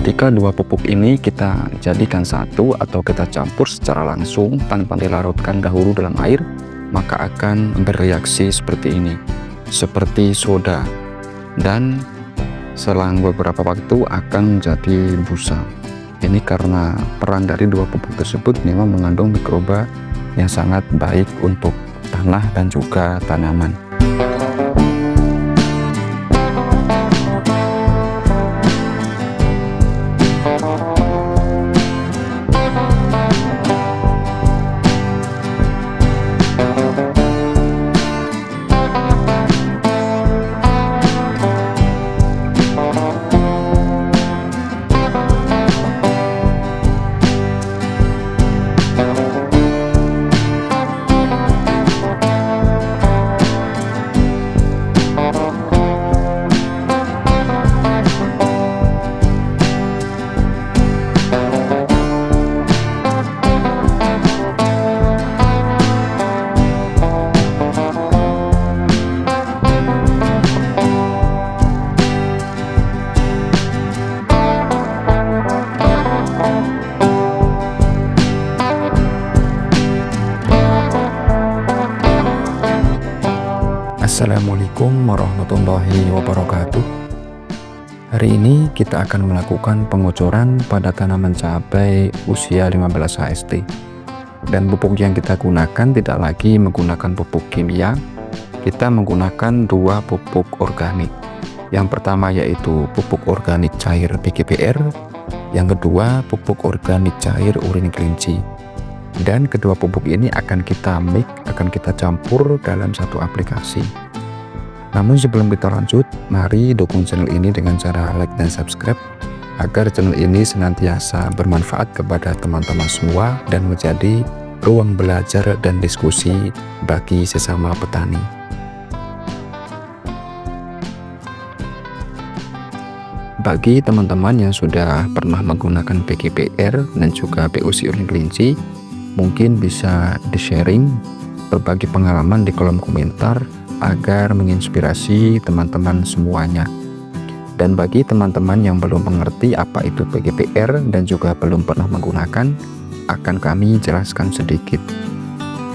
Jika dua pupuk ini kita jadikan satu atau kita campur secara langsung tanpa dilarutkan dahulu dalam air, maka akan bereaksi seperti ini, seperti soda, dan selang beberapa waktu akan menjadi busa. Ini karena peran dari dua pupuk tersebut memang mengandung mikroba yang sangat baik untuk tanah dan juga tanaman. Assalamualaikum warahmatullahi wabarakatuh. Hari ini kita akan melakukan pengocoran pada tanaman cabai usia 15 HST. Dan pupuk yang kita gunakan tidak lagi menggunakan pupuk kimia, kita menggunakan dua pupuk organik. Yang pertama yaitu pupuk organik cair PGPR, yang kedua pupuk organik cair urin kelinci. Dan kedua pupuk ini akan kita mix, akan kita campur dalam satu aplikasi. Namun sebelum kita lanjut, mari dukung channel ini dengan cara like dan subscribe agar channel ini senantiasa bermanfaat kepada teman-teman semua dan menjadi ruang belajar dan diskusi bagi sesama petani. Bagi teman-teman yang sudah pernah menggunakan PGPR dan juga PUC urin kelinci, mungkin bisa di-sharing berbagi pengalaman di kolom komentar agar menginspirasi teman-teman semuanya. Dan bagi teman-teman yang belum mengerti apa itu PGPR dan juga belum pernah menggunakan, akan kami jelaskan sedikit.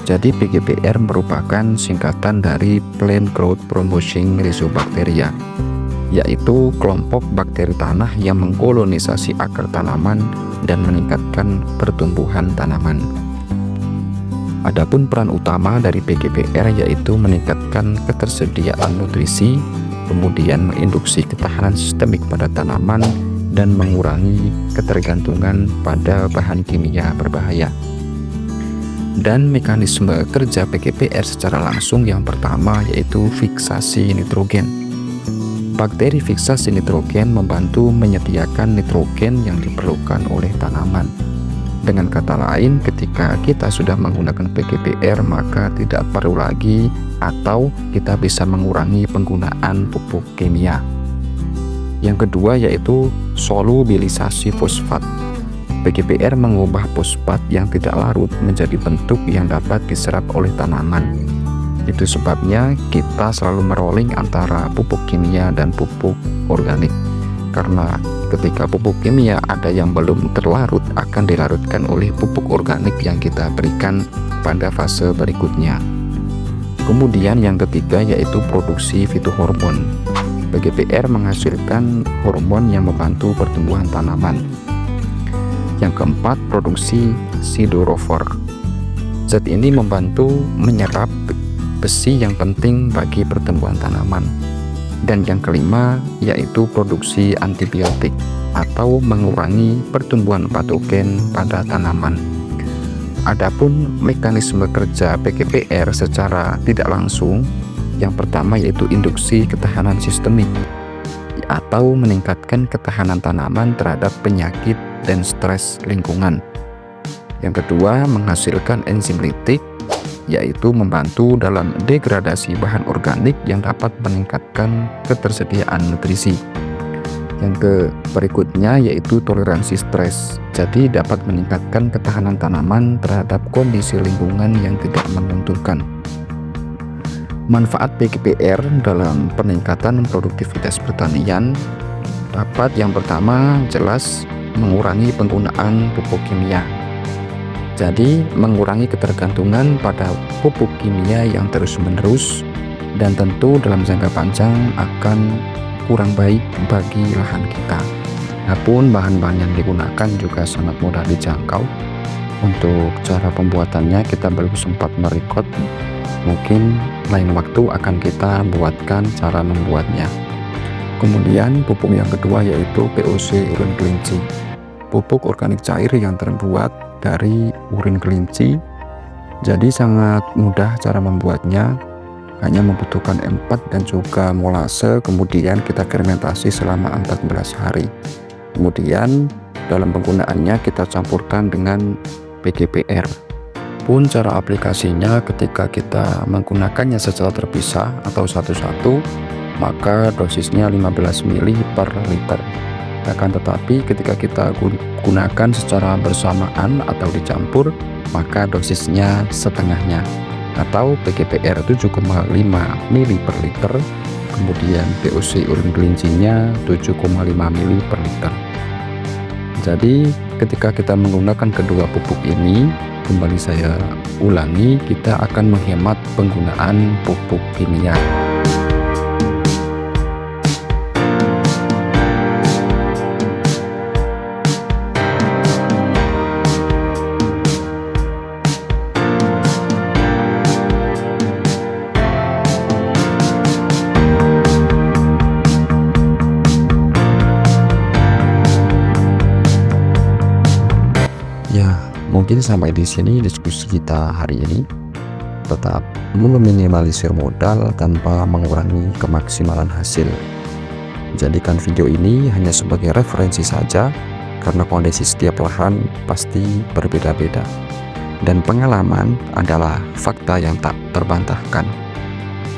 Jadi PGPR merupakan singkatan dari Plant Growth Promoting Rhizobacteria, yaitu kelompok bakteri tanah yang mengkolonisasi akar tanaman dan meningkatkan pertumbuhan tanaman. Adapun peran utama dari PGPR yaitu meningkatkan ketersediaan nutrisi, kemudian menginduksi ketahanan sistemik pada tanaman, dan mengurangi ketergantungan pada bahan kimia berbahaya. Dan mekanisme kerja PGPR secara langsung yang pertama yaitu fiksasi nitrogen. Bakteri fiksasi nitrogen membantu menyediakan nitrogen yang diperlukan oleh tanaman. Dengan kata lain, ketika kita sudah menggunakan PGPR, maka tidak perlu lagi atau kita bisa mengurangi penggunaan pupuk kimia. Yang kedua yaitu solubilisasi fosfat. PGPR mengubah fosfat yang tidak larut menjadi bentuk yang dapat diserap oleh tanaman. Itu sebabnya kita selalu merolling antara pupuk kimia dan pupuk organik. Karena ketika pupuk kimia ada yang belum terlarut, akan dilarutkan oleh pupuk organik yang kita berikan pada fase berikutnya. Kemudian yang ketiga yaitu produksi fitohormon. PGPR menghasilkan hormon yang membantu pertumbuhan tanaman. Yang keempat, produksi siderofor. Zat ini membantu menyerap besi yang penting bagi pertumbuhan tanaman. Dan yang kelima yaitu produksi antibiotik atau mengurangi pertumbuhan patogen pada tanaman. Adapun mekanisme kerja PGPR secara tidak langsung, yang pertama yaitu induksi ketahanan sistemik atau meningkatkan ketahanan tanaman terhadap penyakit dan stres lingkungan. Yang kedua, menghasilkan enzim lytik, yaitu membantu dalam degradasi bahan organik yang dapat meningkatkan ketersediaan nutrisi. Yang berikutnya yaitu toleransi stres, jadi dapat meningkatkan ketahanan tanaman terhadap kondisi lingkungan yang tidak menguntungkan. Manfaat PGPR dalam peningkatan produktivitas pertanian. Dapat yang pertama jelas mengurangi penggunaan pupuk kimia. Jadi mengurangi ketergantungan pada pupuk kimia yang terus-menerus dan tentu dalam jangka panjang akan kurang baik bagi lahan kita. Adapun bahan-bahan yang digunakan juga sangat mudah dijangkau. Untuk cara pembuatannya kita belum sempat merekod, mungkin lain waktu akan kita buatkan cara membuatnya. Kemudian pupuk yang kedua yaitu POC urin kelinci, pupuk organik cair yang terbuat dari urin kelinci. Jadi sangat mudah cara membuatnya, hanya membutuhkan empat dan juga molase, kemudian kita fermentasi selama 14 hari. Kemudian dalam penggunaannya kita campurkan dengan PGPR. Pun cara aplikasinya ketika kita menggunakannya secara terpisah atau satu-satu, maka dosisnya 15 ml per liter. Akan tetapi ketika kita gunakan secara bersamaan atau dicampur, maka dosisnya setengahnya, atau PGPR 7,5 ml per liter, kemudian POC urin kelincinya 7,5 ml per liter. Jadi ketika kita menggunakan kedua pupuk ini, kembali saya ulangi, kita akan menghemat penggunaan pupuk kimia. Ya, mungkin sampai di sini diskusi kita hari ini. Tetap meminimalisir modal tanpa mengurangi kemaksimalan hasil. Jadikan video ini hanya sebagai referensi saja, karena kondisi setiap lahan pasti berbeda-beda. Dan pengalaman adalah fakta yang tak terbantahkan.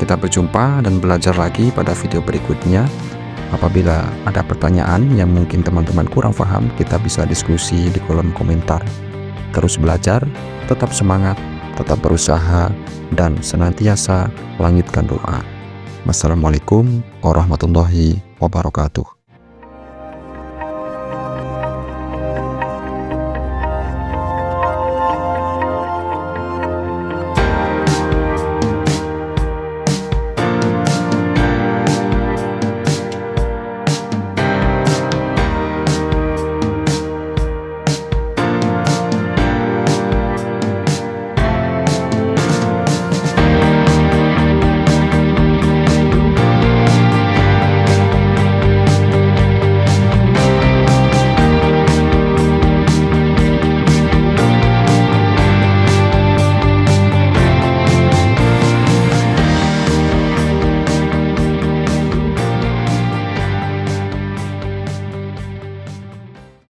Kita berjumpa dan belajar lagi pada video berikutnya. Apabila ada pertanyaan yang mungkin teman-teman kurang paham, kita bisa diskusi di kolom komentar. Terus belajar, tetap semangat, tetap berusaha, dan senantiasa langitkan doa. Wassalamualaikum warahmatullahi wabarakatuh.